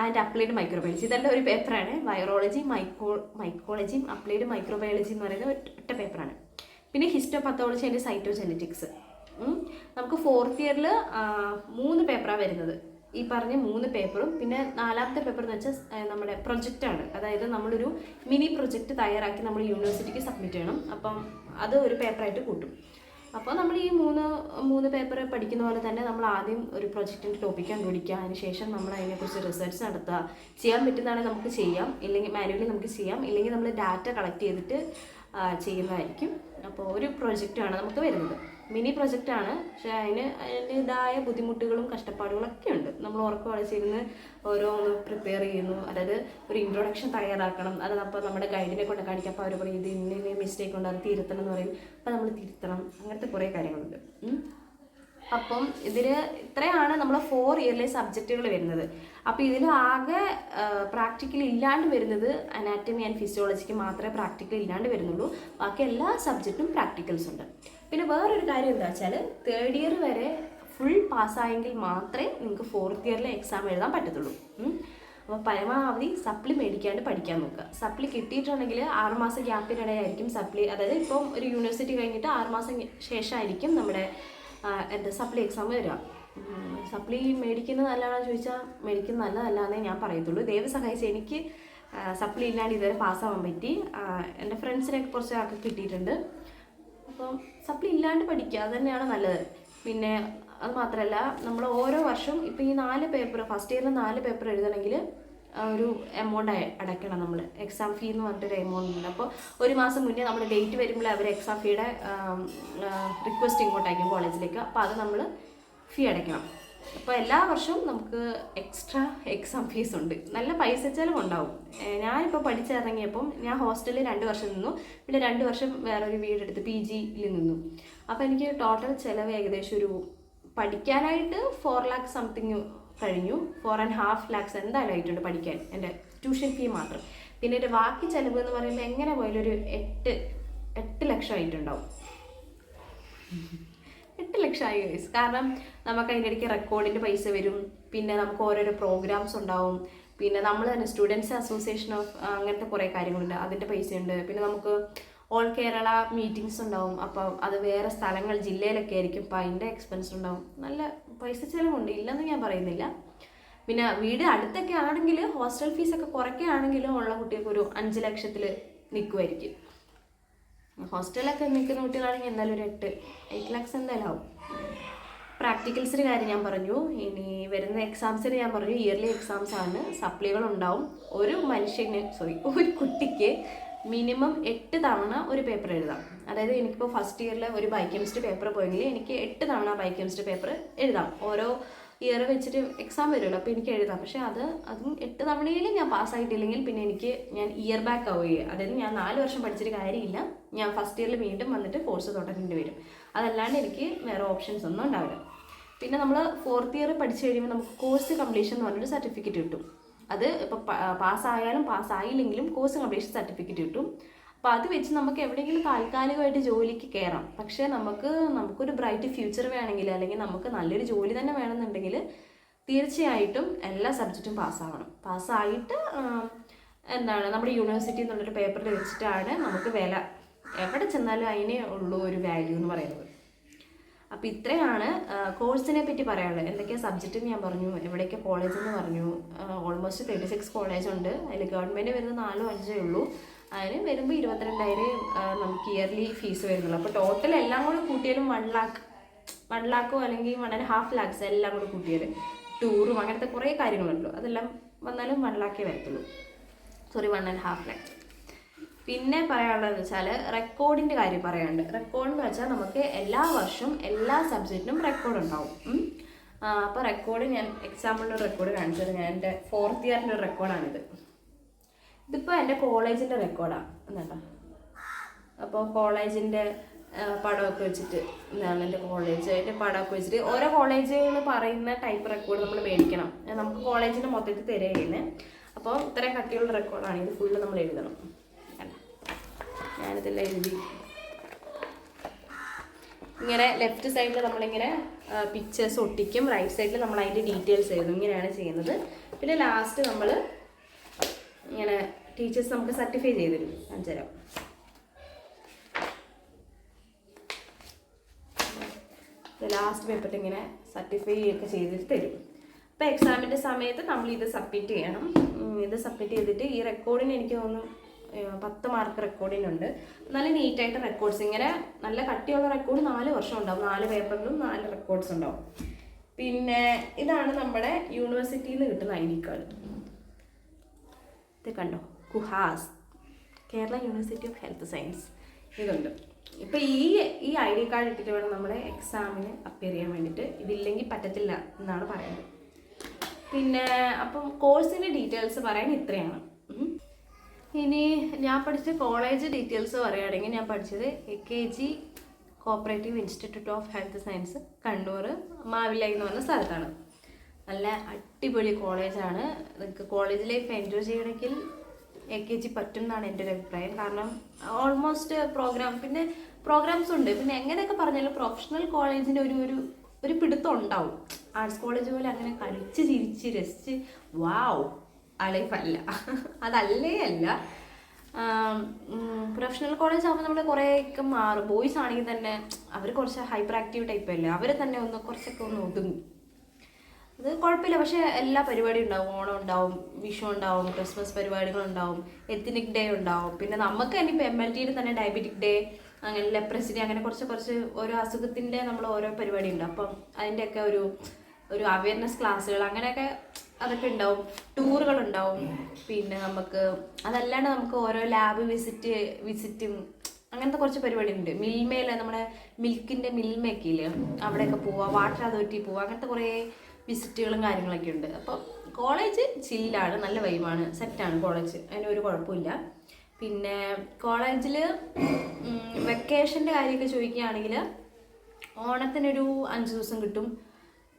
ആൻഡ് അപ്ലൈഡ് മൈക്രോബയോളജി, ഇതെല്ലാം ഒരു പേപ്പറാണ്. വൈറോളജി, മൈക്കോളജിയും അപ്ലൈഡ് മൈക്രോബയോളജി എന്ന് പറയുന്നത് ഒറ്റ പേപ്പറാണ്. പിന്നെ ഹിസ്റ്റോപത്തോളജി ആൻഡ് സൈറ്റോജെനറ്റിക്സ്. നമുക്ക് ഫോർത്ത് ഇയറിൽ 3 പേപ്പറാണ് വരുന്നത്. ഈ പറഞ്ഞ 3 പേപ്പറും പിന്നെ 4ാമത്തെ പേപ്പർ എന്ന് വെച്ചാൽ നമ്മുടെ പ്രൊജക്റ്റാണ്. അതായത് നമ്മളൊരു മിനി പ്രൊജക്റ്റ് തയ്യാറാക്കി നമ്മൾ യൂണിവേഴ്സിറ്റിക്ക് സബ്മിറ്റ് ചെയ്യണം. അപ്പം അത് ഒരു പേപ്പറായിട്ട് കൂട്ടും. അപ്പോൾ നമ്മൾ ഈ മൂന്ന് പേപ്പർ പഠിക്കുന്ന പോലെ തന്നെ നമ്മൾ ആദ്യം ഒരു പ്രൊജക്റ്റിൻ്റെ ടോപ്പിക്ക് കണ്ടുപിടിക്കുക, അതിനുശേഷം നമ്മൾ അതിനെക്കുറിച്ച് റിസർച്ച് നടത്തുക. ചെയ്യാൻ പറ്റുന്നതാണെങ്കിൽ നമുക്ക് ചെയ്യാം, ഇല്ലെങ്കിൽ മാനുവലി നമുക്ക് ചെയ്യാം, ഇല്ലെങ്കിൽ നമ്മൾ ഡാറ്റ കളക്ട് ചെയ്തിട്ട് ചെയ്യുന്നതായിരിക്കും. അപ്പോൾ ഒരു പ്രൊജക്റ്റാണ് നമുക്ക് വരുന്നത്, മിനി പ്രൊജക്റ്റാണ്. പക്ഷേ അതിൻ്റെതായ ബുദ്ധിമുട്ടുകളും കഷ്ടപ്പാടുകളൊക്കെ ഉണ്ട്. നമ്മൾ ഉറക്കം അടച്ചിരുന്ന് ഓരോന്ന് പ്രിപ്പയർ ചെയ്യുന്നു, അതായത് ഒരു ഇൻട്രൊഡക്ഷൻ തയ്യാറാക്കണം. അത് അപ്പോൾ നമ്മുടെ ഗൈഡിനെ കൊണ്ട് കാണിക്കാം. അപ്പോൾ അവർ പറയും ഇത് ഇന്ന മിസ്റ്റേക്ക് ഉണ്ട്, അത് തിരുത്തണം എന്ന് പറയും. അപ്പോൾ നമ്മൾ തിരുത്തണം. അങ്ങനത്തെ കുറേ കാര്യങ്ങളുണ്ട്. അപ്പം ഇത്രയാണ് നമ്മൾ 4 ഇയറിലെ സബ്ജക്റ്റുകൾ വരുന്നത്. അപ്പോൾ ഇതിൽ ആകെ പ്രാക്ടിക്കൽ ഇല്ലാണ്ട് വരുന്നത് അനാറ്റമി ആൻഡ് ഫിസിയോളജിക്ക് മാത്രമേ പ്രാക്ടിക്കൽ ഇല്ലാണ്ട് വരുന്നുള്ളൂ. ബാക്കി എല്ലാ സബ്ജക്റ്റും പ്രാക്ടിക്കൽസ് ഉണ്ട്. പിന്നെ വേറൊരു കാര്യം എന്താ വെച്ചാൽ 3rd ഇയർ വരെ ഫുൾ പാസ്സായെങ്കിൽ മാത്രമേ നിങ്ങൾക്ക് 4th ഇയറിലെ എക്സാം എഴുതാൻ പറ്റത്തുള്ളൂ. അപ്പോൾ പരമാവധി സപ്ലി മേടിക്കാണ്ട് പഠിക്കാൻ നോക്കുക. സപ്ലി കിട്ടിയിട്ടുണ്ടെങ്കിൽ 6 മാസം ഗ്യാപ്പിനിടയായിരിക്കും സപ്ലി, അതായത് ഇപ്പം ഒരു യൂണിവേഴ്സിറ്റി കഴിഞ്ഞിട്ട് 6 മാസം ശേഷമായിരിക്കും നമ്മുടെ സപ്ലി എക്സാം വരിക. സപ്ലി മേടിക്കുന്നത് നല്ലതാണെന്ന് ചോദിച്ചാൽ മേടിക്കുന്നത് നല്ലതല്ലാന്നേ ഞാൻ പറയത്തുള്ളൂ. ദൈവം സഹായിച്ച് എനിക്ക് സപ്ലി ഇല്ലാണ്ട് ഇതുവരെ പാസ്സാവാൻ പറ്റി. എൻ്റെ ഫ്രണ്ട്സിനൊക്കെ കുറച്ച് ആൾക്ക് കിട്ടിയിട്ടുണ്ട്. അപ്പം സപ്ലി ഇല്ലാണ്ട് പഠിക്കുക, അത് തന്നെയാണ് നല്ലത്. പിന്നെ അത് മാത്രമല്ല, നമ്മൾ ഓരോ വർഷം ഇപ്പോൾ ഈ 4 പേപ്പർ ഫസ്റ്റ് ഇയറിൽ 4 പേപ്പർ എഴുതണമെങ്കിൽ ഒരു എമൗണ്ട് അടയ്ക്കണം. നമ്മൾ എക്സാം ഫീ എന്ന് പറഞ്ഞിട്ടൊരു എമൗണ്ട് ഉണ്ട്. അപ്പോൾ ഒരു മാസം മുന്നേ നമ്മൾ ഡേറ്റ് വരുമ്പോൾ അവർ എക്സാം ഫീയുടെ റിക്വസ്റ്റ് ഇങ്ങോട്ട് അയക്കും കോളേജിലേക്ക്. അപ്പോൾ അത് നമ്മൾ ഫീ അടയ്ക്കണം. അപ്പോൾ എല്ലാ വർഷവും നമുക്ക് എക്സ്ട്രാ എക്സാം ഫീസ് ഉണ്ട്. നല്ല പൈസ ചിലവുണ്ടാവും. ഞാനിപ്പോൾ പഠിച്ചിറങ്ങിയപ്പം ഞാൻ ഹോസ്റ്റലിൽ 2 വർഷം നിന്നു, പിന്നെ 2 വർഷം വേറൊരു വീടെടുത്ത് PGയിൽ നിന്നു. അപ്പോൾ എനിക്ക് ടോട്ടൽ ചിലവ് ഏകദേശം ഒരു പഠിക്കാനായിട്ട് 4 lakh സംതിങ് കഴിഞ്ഞു. 4.5 lakhs എന്തായാലും ആയിട്ടുണ്ട് പഠിക്കാൻ, എൻ്റെ ട്യൂഷൻ ഫീ മാത്രം. പിന്നെ എൻ്റെ ബാക്കി ചിലവ് എന്ന് പറയുമ്പോൾ എങ്ങനെ പോയാലും ഒരു 8 ലക്ഷം ആയിട്ടുണ്ടാവും. 8 ലക്ഷമായി ഗൈസ്. കാരണം നമുക്ക് അതിൻ്റെ ഇടയ്ക്ക് റെക്കോർഡിൻ്റെ പൈസ വരും, പിന്നെ നമുക്ക് ഓരോരോ പ്രോഗ്രാംസ് ഉണ്ടാവും, പിന്നെ നമ്മൾ തന്നെ സ്റ്റുഡൻസ് അസോസിയേഷൻ ഓഫ് അങ്ങനത്തെ കുറേ കാര്യങ്ങളുണ്ട്, അതിൻ്റെ പൈസയുണ്ട്. പിന്നെ നമുക്ക് ഓൾ കേരള മീറ്റിങ്സ് ഉണ്ടാവും. അപ്പോൾ അത് വേറെ സ്ഥലങ്ങൾ ജില്ലയിലൊക്കെ ആയിരിക്കും, അപ്പോൾ അതിൻ്റെ എക്സ്പെൻസ് ഉണ്ടാവും. നല്ല പൈസ ചിലവുണ്ട്, ഇല്ലെന്ന് ഞാൻ പറയുന്നില്ല. പിന്നെ വീട് അടുത്തൊക്കെ ആണെങ്കിൽ ഹോസ്റ്റൽ ഫീസൊക്കെ കുറയ്ക്കുകയാണെങ്കിലും ഉള്ള കുട്ടികൾക്ക് ഒരു 5 ലക്ഷത്തിൽ നിൽക്കുമായിരിക്കും. ഹോസ്റ്റലൊക്കെ നിൽക്കുന്ന കുട്ടികളാണെങ്കിൽ എന്തായാലും ഒരു 8 lakhs എന്തായാലും ആവും. പ്രാക്ടിക്കൽസിൻ്റെ കാര്യം ഞാൻ പറഞ്ഞു. ഇനി വരുന്ന എക്സാംസിന് ഞാൻ പറഞ്ഞു ഇയർലി എക്സാംസ് ആണ്, സപ്ലികളുണ്ടാവും. ഒരു കുട്ടിക്ക് മിനിമം 8 തവണ ഒരു പേപ്പർ എഴുതാം. അതായത് എനിക്കിപ്പോൾ ഫസ്റ്റ് ഇയറിൽ ഒരു ബയോകെമിസ്ട്രി പേപ്പർ പോയെങ്കിൽ എനിക്ക് 8 തവണ ബയോകെമിസ്ട്രി പേപ്പർ എഴുതാം. ഓരോ ഇയർ വെച്ചിട്ട് എക്സാം വരുമല്ലോ, അപ്പോൾ എനിക്ക് എഴുതാം. പക്ഷേ അതും 8 തവണയിൽ ഞാൻ പാസ്സായിട്ടില്ലെങ്കിൽ പിന്നെ ഞാൻ ഇയർ ബാക്ക് ആവുകയാണ്. അതായത് ഞാൻ 4 വർഷം പഠിച്ചിട്ട് കാര്യമില്ല, ഞാൻ ഫസ്റ്റ് ഇയറിൽ വീണ്ടും വന്നിട്ട് കോഴ്സ് തുടങ്ങേണ്ടി വരും. അതല്ലാണ്ട് എനിക്ക് വേറെ ഓപ്ഷൻസ് ഒന്നും ഉണ്ടാവില്ല. പിന്നെ നമ്മൾ 4th ഇയർ പഠിച്ചു കഴിയുമ്പോൾ നമുക്ക് കോഴ്സ് കംപ്ലീഷൻ എന്ന് പറഞ്ഞൊരു സർട്ടിഫിക്കറ്റ് കിട്ടും. അത് ഇപ്പോൾ പാസ്സായാലും പാസ്സായില്ലെങ്കിലും കോഴ്സ് കംപ്ലീഷൻ സർട്ടിഫിക്കറ്റ് കിട്ടും. അപ്പോൾ അത് വെച്ച് നമുക്ക് എവിടെയെങ്കിലും താൽക്കാലികമായിട്ട് ജോലിക്ക് കയറാം. പക്ഷേ നമുക്കൊരു ബ്രൈറ്റ് ഫ്യൂച്ചർ വേണമെങ്കിൽ, അല്ലെങ്കിൽ നമുക്ക് നല്ലൊരു ജോലി തന്നെ വേണമെന്നുണ്ടെങ്കിൽ തീർച്ചയായിട്ടും എല്ലാ സബ്ജക്റ്റും പാസ്സാവണം. പാസ്സായിട്ട് നമ്മുടെ യൂണിവേഴ്സിറ്റി എന്നുള്ളൊരു പേപ്പറിൽ വെച്ചിട്ടാണ് നമുക്ക് വില. എവിടെ ചെന്നാലും അതിനേ ഉള്ളൂ ഒരു വാല്യൂ എന്ന് പറയുന്നത്. അപ്പോൾ ഇത്രയാണ് കോഴ്സിനെ പറ്റി പറയാനുള്ളത്. എന്തൊക്കെയാണ് സബ്ജക്റ്റ് ഞാൻ പറഞ്ഞു, എവിടെയൊക്കെ കോളേജ് എന്ന് പറഞ്ഞു. ഓൾമോസ്റ്റ് 36 കോളേജ് ഉണ്ട്. അതിൽ ഗവൺമെൻറ് വരുന്നത് 4-5 ഉള്ളൂ. അതിന് വരുമ്പോൾ 22,000 നമുക്ക് ഇയർലി ഫീസ് വരുന്നുള്ളൂ. അപ്പോൾ ടോട്ടൽ എല്ലാം കൂടെ കൂട്ടിയാലും 1 lakh അല്ലെങ്കിൽ 1.5 lakhs എല്ലാം കൂടെ കൂട്ടിയാൽ ടൂറും അങ്ങനത്തെ കുറേ കാര്യങ്ങളുണ്ടല്ലോ, അതെല്ലാം വന്നാലും 1 lakh വരത്തുള്ളൂ. 1.5 lakh. പിന്നെ പറയാനുള്ളതെന്ന് വെച്ചാൽ റെക്കോർഡിൻ്റെ കാര്യം പറയാനുണ്ട്. റെക്കോർഡ് എന്ന് വെച്ചാൽ നമുക്ക് എല്ലാ വർഷവും എല്ലാ സബ്ജക്റ്റിനും റെക്കോർഡ് ഉണ്ടാവും. അപ്പോൾ റെക്കോർഡ് ഞാൻ എക്സാമ്പിളിൻ്റെ റെക്കോർഡ് കാണിച്ചത് ഞാൻ എൻ്റെ 4th ഇയറിൻ്റെ ഒരു റെക്കോർഡാണിത്. ഇതിപ്പോൾ എൻ്റെ കോളേജിൻ്റെ റെക്കോർഡാണ് എന്നാട്ടോ. അപ്പോൾ കോളേജിൻ്റെ പടമൊക്കെ വെച്ചിട്ട് എൻ്റെ കോളേജിൻ്റെ പടമൊക്കെ വെച്ചിട്ട് ഓരോ കോളേജുകൾ പറയുന്ന ടൈപ്പ് റെക്കോർഡ് നമ്മൾ മേടിക്കണം. നമുക്ക് കോളേജിൻ്റെ മൊത്തത്തിൽ തരുകയാണ്. അപ്പോൾ ഇത്രയും കട്ടിയുള്ള റെക്കോർഡാണ്. ഇത് ഫുള്ള് നമ്മൾ എഴുതണം. ഞാനിതെല്ലാം എഴുതി ഇങ്ങനെ ലെഫ്റ്റ് സൈഡിൽ നമ്മളിങ്ങനെ പിക്ചേഴ്സ് ഒട്ടിക്കും, റൈറ്റ് സൈഡിൽ നമ്മൾ അതിൻ്റെ ഡീറ്റെയിൽസ് എഴുതും. ഇങ്ങനെയാണ് ചെയ്യുന്നത്. പിന്നെ ലാസ്റ്റ് നമ്മൾ ഇങ്ങനെ ടീച്ചേഴ്സ് നമുക്ക് സർട്ടിഫൈ ചെയ്ത് തരും. അഞ്ചരം ലാസ്റ്റ് പേപ്പറിൽ ഇങ്ങനെ സർട്ടിഫൈ ഒക്കെ ചെയ്തിട്ട് തരും. അപ്പോൾ എക്സാമിൻ്റെ സമയത്ത് നമ്മൾ ഇത് സബ്മിറ്റ് ചെയ്യണം. ഇത് സബ്മിറ്റ് ചെയ്തിട്ട് ഈ റെക്കോർഡിന് എനിക്ക് തോന്നുന്നു 10 മാർക്ക് റെക്കോർഡിനുണ്ട്. നല്ല നീറ്റായിട്ട് റെക്കോർഡ്സ്, ഇങ്ങനെ നല്ല കട്ടിയുള്ള റെക്കോർഡ് 4 വർഷം ഉണ്ടാവും. 4 പേപ്പറിലും 4 റെക്കോർഡ്സ് ഉണ്ടാവും. പിന്നെ ഇതാണ് നമ്മുടെ യൂണിവേഴ്സിറ്റിയിൽ നിന്ന് കിട്ടുന്ന ID കാർഡ്. ഇത് കണ്ടോ, KUHAS, Kerala university of health science. ഇതുണ്ട്. ഇപ്പം ഈ ID കാർഡ് ഇട്ടിട്ട് വേണം നമ്മളെ എക്സാമിന് അപ്പിയർ ചെയ്യാൻ വേണ്ടിയിട്ട്. ഇതില്ലെങ്കിൽ പറ്റത്തില്ല എന്നാണ് പറയുന്നത്. പിന്നെ അപ്പം കോഴ്സിൻ്റെ ഡീറ്റെയിൽസ് പറയാൻ ഇത്രയാണ്. ഇനി ഞാൻ പഠിച്ച കോളേജ് ഡീറ്റെയിൽസ് പറയുകയാണെങ്കിൽ ഞാൻ പഠിച്ചത് AKG cooperative institute of health science, Kannur Mavila എന്ന് പറഞ്ഞ സ്ഥലത്താണ്. നല്ല അടിപൊളി കോളേജാണ്. നിങ്ങൾക്ക് കോളേജ് ലൈഫ് എൻജോയ് ചെയ്യണമെങ്കിൽ AKG പറ്റും എന്നാണ് എൻ്റെ ഒരു അഭിപ്രായം. കാരണം ഓൾമോസ്റ്റ് പ്രോഗ്രാംസ് ഉണ്ട്. പിന്നെ എങ്ങനെയൊക്കെ പറഞ്ഞാലും പ്രൊഫഷണൽ കോളേജിൻ്റെ ഒരു പിടുത്തം ഉണ്ടാവും. ആർട്സ് കോളേജ് പോലെ അങ്ങനെ കളിച്ച് ചിരിച്ച് രസിച്ച് വാവ് ആ ലൈഫ് അല്ല, അതല്ലേ അല്ല. പ്രൊഫഷണൽ കോളേജ് ആകുമ്പോൾ നമ്മൾ കുറേയൊക്കെ മാറും. ബോയ്സ് ആണെങ്കിൽ തന്നെ അവർ കുറച്ച് ഹൈപ്പർ ആക്റ്റീവ് ടൈപ്പ് അല്ലേ, അവർ തന്നെ കുറച്ചൊക്കെ ഒതുങ്ങും. അത് കുഴപ്പമില്ല. പക്ഷേ എല്ലാ പരിപാടിയും ഉണ്ടാവും. ഓണം ഉണ്ടാവും, വിഷു ഉണ്ടാവും, ക്രിസ്മസ് പരിപാടികളുണ്ടാവും, എത്നിക് ഡേ ഉണ്ടാവും. പിന്നെ നമുക്ക് തന്നെ ഇപ്പോൾ MLTയിൽ തന്നെ ഡയബറ്റിക് ഡേ, അങ്ങനെ ലെപ്രസി ഡേ, അങ്ങനെ കുറച്ച് ഓരോ അസുഖത്തിൻ്റെ നമ്മൾ ഓരോ പരിപാടി ഉണ്ട്. അപ്പം അതിൻ്റെയൊക്കെ ഒരു അവയർനെസ് ക്ലാസ്സുകൾ അങ്ങനെയൊക്കെ അതൊക്കെ ഉണ്ടാവും. ടൂറുകളുണ്ടാവും. പിന്നെ അതല്ലാണ്ട് നമുക്ക് ഓരോ ലാബ് വിസിറ്റും അങ്ങനത്തെ കുറച്ച് പരിപാടി ഉണ്ട്. മിൽമയിൽ നമ്മുടെ മിൽക്കിൻ്റെ മിൽമയൊക്കെ ഇല്ലേ, അവിടെയൊക്കെ പോവുക, വാട്ടർ അതോറിറ്റി പോവുക, അങ്ങനത്തെ കുറേ വിസിറ്റുകളും കാര്യങ്ങളൊക്കെ ഉണ്ട്. അപ്പോൾ കോളേജ് ചില്ലാണ്, നല്ല വൈബാണ്, സെറ്റാണ് കോളേജ്, അതിന് ഒരു കുഴപ്പമില്ല. പിന്നെ കോളേജിൽ വെക്കേഷൻ്റെ കാര്യമൊക്കെ ചോദിക്കുകയാണെങ്കിൽ ഓണത്തിനൊരു 5 ദിവസം കിട്ടും,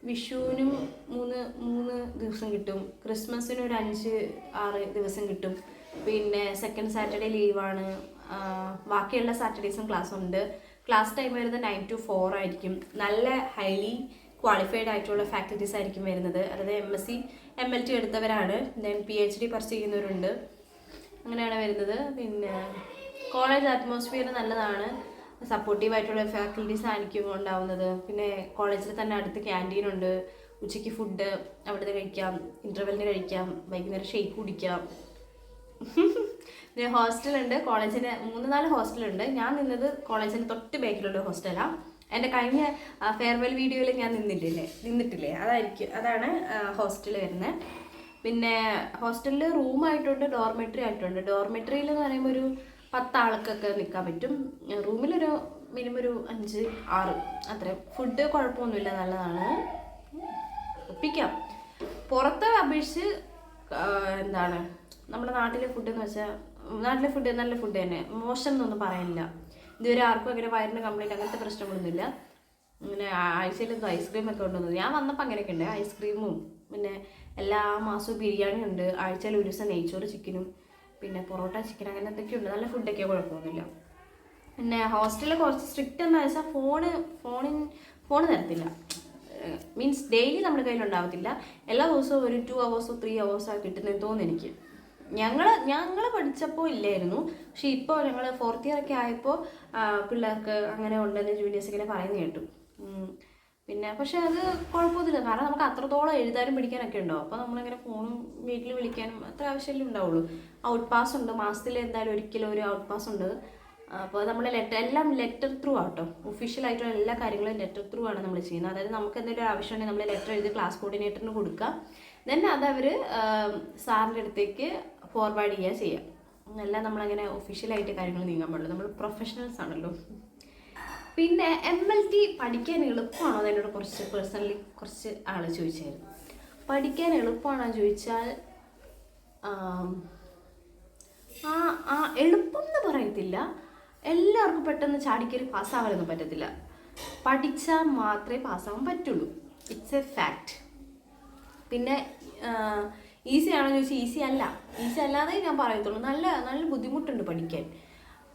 വിഷുവിനും 3 ദിവസം കിട്ടും, ക്രിസ്മസിന് ഒരു 5-6 ദിവസം കിട്ടും. പിന്നെ സെക്കൻഡ് സാറ്റർഡേ ലീവാണ്. ബാക്കിയുള്ള സാറ്റർഡേസും ക്ലാസ് ഉണ്ട്. ക്ലാസ് ടൈം വരുന്നത് 9 to 4 ആയിരിക്കും. നല്ല ഹൈലി ക്വാളിഫൈഡ് ആയിട്ടുള്ള ഫാക്കൽറ്റീസ് ആയിരിക്കും വരുന്നത്. അതായത് MSc MLT എടുത്തവരാണ്, then PhD purse ചെയ്യുന്നവരുണ്ട്, അങ്ങനെയാണ് വരുന്നത്. പിന്നെ കോളേജ് അറ്റ്മോസ്ഫിയർ നല്ലതാണ്, സപ്പോർട്ടീവായിട്ടുള്ള ഫാക്കൽറ്റീസ് ആയിരിക്കും ഉണ്ടാവുന്നത്. പിന്നെ കോളേജിൽ തന്നെ അടുത്ത് ക്യാൻറ്റീനുണ്ട്, ഉച്ചയ്ക്ക് ഫുഡ് അവിടുന്ന് കഴിക്കാം, ഇൻ്റർവെല്ലിന് കഴിക്കാം, വൈകുന്നേരം ഷേക്ക് കുടിക്കാം. പിന്നെ ഹോസ്റ്റലുണ്ട്. കോളേജിന് 3-4 ഹോസ്റ്റലുണ്ട്. ഞാൻ നിന്നത് കോളേജിന് തൊട്ട് ബാക്കിലുള്ള ഹോസ്റ്റലാണ്. എൻ്റെ കഴിഞ്ഞ ഫെയർവെൽ വീഡിയോയിൽ ഞാൻ നിന്നിട്ടില്ലേ അതാണ് ഹോസ്റ്റൽ വരുന്നത്. പിന്നെ ഹോസ്റ്റലിൽ റൂമായിട്ടുണ്ട്, ഡോർമെട്രി ആയിട്ടുണ്ട്. ഡോർമെട്രിയിൽ എന്ന് പറയുമ്പോൾ ഒരു 10 ആൾക്കൊക്കെ നിൽക്കാൻ പറ്റും. റൂമിലൊരു മിനിമം ഒരു 5-6 അത്രയും. ഫുഡ് കുഴപ്പമൊന്നുമില്ല, നല്ലതാണ്, ഒപ്പിക്കാം. പുറത്തെ അപേക്ഷിച്ച് എന്താണ് നമ്മുടെ നാട്ടിലെ ഫുഡ് എന്ന് വെച്ചാൽ നാട്ടിലെ ഫുഡ് നല്ല ഫുഡ് തന്നെ, മോശം എന്നൊന്നും പറയാനില്ല. ഇതുവരെ ആർക്കും അങ്ങനെ വയറിന് കംപ്ലൈൻറ്റ് അങ്ങനത്തെ പ്രശ്നങ്ങളൊന്നുമില്ല. അങ്ങനെ ആഴ്ചയിലെന്തോ ഐസ്ക്രീമൊക്കെ കൊണ്ടുവന്നത്, ഞാൻ വന്നപ്പോൾ അങ്ങനെയൊക്കെ ഉണ്ട്, ഐസ്ക്രീമും പിന്നെ എല്ലാ മാസവും ബിരിയാണി ഉണ്ട്, ആഴ്ചയിൽ ഒരു ദിവസം നെയ്ച്ചോറ് ചിക്കനും പിന്നെ പൊറോട്ട ചിക്കൻ അങ്ങനെ എന്തൊക്കെ ഉണ്ട്, നല്ല ഫുഡൊക്കെ, കുഴപ്പമൊന്നുമില്ല. പിന്നെ ഹോസ്റ്റലിൽ കുറച്ച് സ്ട്രിക്റ്റ് എന്ന് വെച്ചാൽ ഫോൺ തരത്തില്ല. മീൻസ് ഡെയിലി നമ്മുടെ കയ്യിലുണ്ടാവത്തില്ല, എല്ലാ ദിവസവും ഒരു 2 hours 3 hours കിട്ടുന്നതെന്ന് തോന്നുന്നു എനിക്ക്. ഞങ്ങൾ പഠിച്ചപ്പോൾ ഇല്ലായിരുന്നു, പക്ഷെ ഇപ്പോൾ ഞങ്ങൾ 4th year ഒക്കെ ആയപ്പോൾ പിള്ളേർക്ക് അങ്ങനെ ഉണ്ടെന്ന് ജൂനിയേഴ്സ് ഇങ്ങനെ പറയുന്നത് കേട്ടു. പിന്നെ പക്ഷെ അത് കുഴപ്പമൊന്നുമില്ല, കാരണം നമുക്ക് അത്രത്തോളം എഴുതാനും പിടിക്കാനൊക്കെ ഉണ്ടാവും. അപ്പോൾ നമ്മളിങ്ങനെ ഫോണും വീട്ടിൽ വിളിക്കാനും അത്ര ആവശ്യമല്ലേ ഉണ്ടാവുള്ളൂ. ഔട്ട് പാസ് ഉണ്ട്, മാസത്തിൽ എന്തായാലും ഒരിക്കലും ഒരു ഔട്ട് പാസ് ഉണ്ട്. അപ്പോൾ നമ്മൾ എല്ലാം ലെറ്റർ ത്രൂ ആട്ടോ, ഒഫീഷ്യലായിട്ടുള്ള എല്ലാ കാര്യങ്ങളും ലെറ്റർ ത്രൂ ആണ് നമ്മൾ ചെയ്യുന്നത്. അതായത് നമുക്ക് എന്തെങ്കിലും ആവശ്യമുണ്ടെങ്കിൽ നമ്മൾ ലെറ്റർ എഴുതി ക്ലാസ് കോർഡിനേറ്ററിന് കൊടുക്കുക, ദെൻ അതവർ സാറിൻ്റെ അടുത്തേക്ക് ഫോർവേഡ് ചെയ്യുക. എല്ലാം നമ്മളങ്ങനെ ഒഫീഷ്യലായിട്ട് കാര്യങ്ങൾ നീങ്ങാൻ പാടുള്ളൂ, നമ്മൾ പ്രൊഫഷണൽസ് ആണല്ലോ. പിന്നെ MLT പഠിക്കാൻ എളുപ്പമാണോ എന്ന് എന്നോട് പേഴ്സണലി കുറച്ച് ആൾ ചോദിച്ചായിരുന്നു. പഠിക്കാൻ എളുപ്പമാണോ ചോദിച്ചാൽ എളുപ്പം എന്ന് പറയത്തില്ല, എല്ലാവർക്കും പെട്ടെന്ന് ചാടിക്കറി പാസ്സാവാനൊന്നും പറ്റത്തില്ല. പഠിച്ചാൽ മാത്രമേ പാസ്സാവാൻ പറ്റുള്ളൂ, ഇറ്റ്സ് എ ഫാക്റ്റ്. പിന്നെ ഈസി ആണോ ചോദിച്ചാൽ ഈസി അല്ലാതെ ഞാൻ പറയത്തുള്ളൂ. നല്ല ബുദ്ധിമുട്ടുണ്ട് പഠിക്കാൻ.